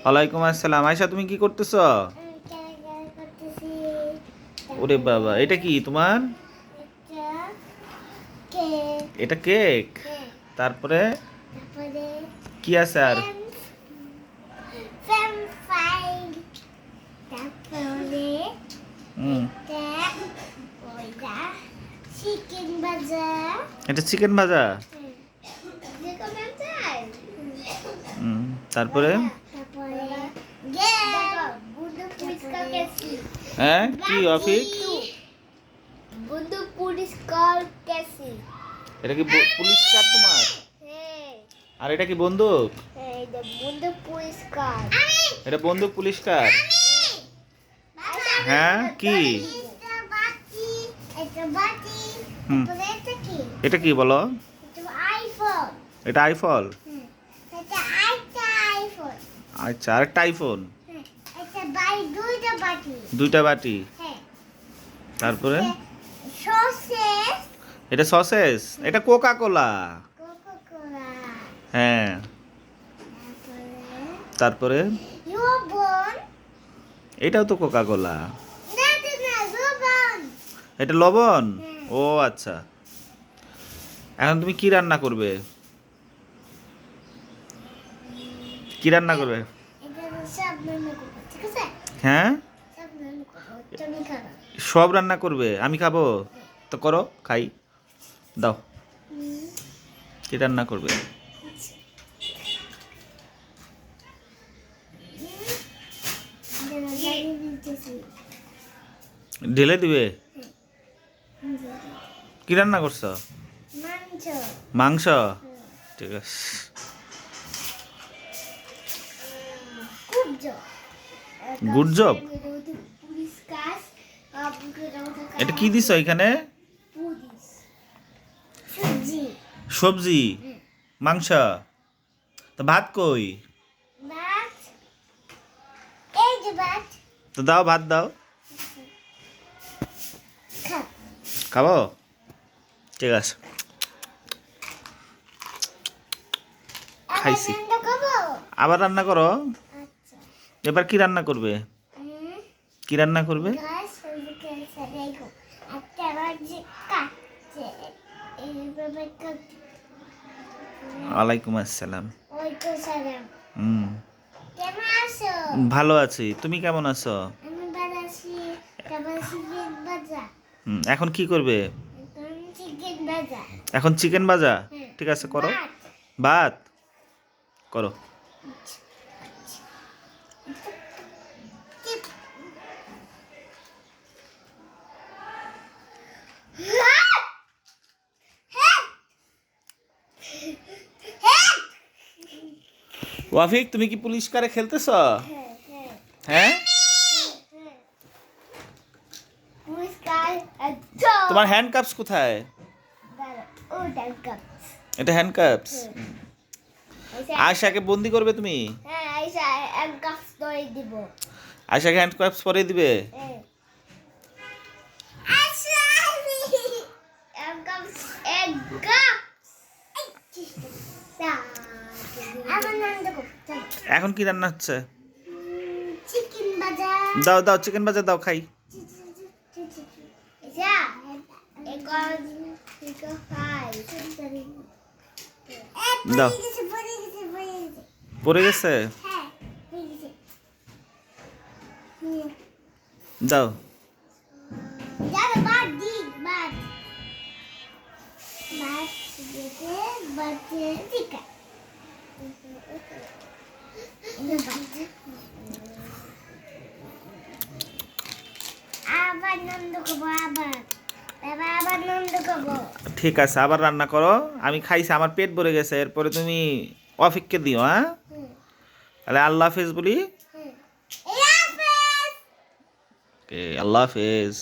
ওয়ালাইকুম আসসালাম। আয়শা, তুমি কি করতেছ? ওরে বাবা, এটা কি তোমার? এটা কেক? তারপরে কি আছে আর? এটা চিকেন ভাজা। তারপরে হ্যাঁ, কি অফিক? এটা কি পুলিশ কার তোমার? আর এটা কি বন্দুক? এটা বন্দুক পুলিশ কার? হ্যাঁ, কি? এটা কি বলো? এটা আইফল? আচ্ছা, আরেকটা আইফোন? দুইটা বাটি। তারপরে এটা সসেস? এটা কোকা কোলা? হ্যাঁ। তারপরে এটাও তো কোকা কোলা। এটা লবণ? ও আচ্ছা। এখন তুমি কি রান্না করবে? কি রান্না করবে? হ্যাঁ, সব রান্না করবে? আমি খাবো? তো করো, খাই। দাও, কি রান্না করবে? ঢেলে দিবে? কি রান্না করছো? মাংস? ঠিক আছে। Good job. এটা কি দিছ এখানে? সবজি? মাংস? তো ভাত কই? তো দাও, ভাত দাও। খাবো? ঠিক আছে, খাইছি। আবার রান্না করো। এবার কি রান্না করবে? কি রান্না করবে? ওয়ালাইকুম আসসালাম। ভালো আছি, তুমি কেমন আছো? এখন কি করবে? এখন চিকেন ভাজা? ঠিক আছে, করো। ভাত করো। ওয়াফিক, তুমি কি পুলিশ কারে খেলতেছ? হ্যাঁ, তোমার হ্যান্ডকাপস কোথায়? এটা হ্যান্ডকাপস? আয়শাকে বন্দি করবে তুমি? আয়শাকে হ্যান্ডকাপস পরে দিবে? এখন কি রান্না হচ্ছে? দাও দাও, চিকেন ভাজা দাও, খাই। দাও। পড়ে গেছে? দাও। ঠিক আছে, আবার রান্না করো। আমি খাইছি, আমার পেট ভরে গেছে। এরপরে তুমি অফিককে দিও। হ্যাঁ, তাহলে আল্লাহ হাফেজ বলি। আল্লাহ হাফেজ।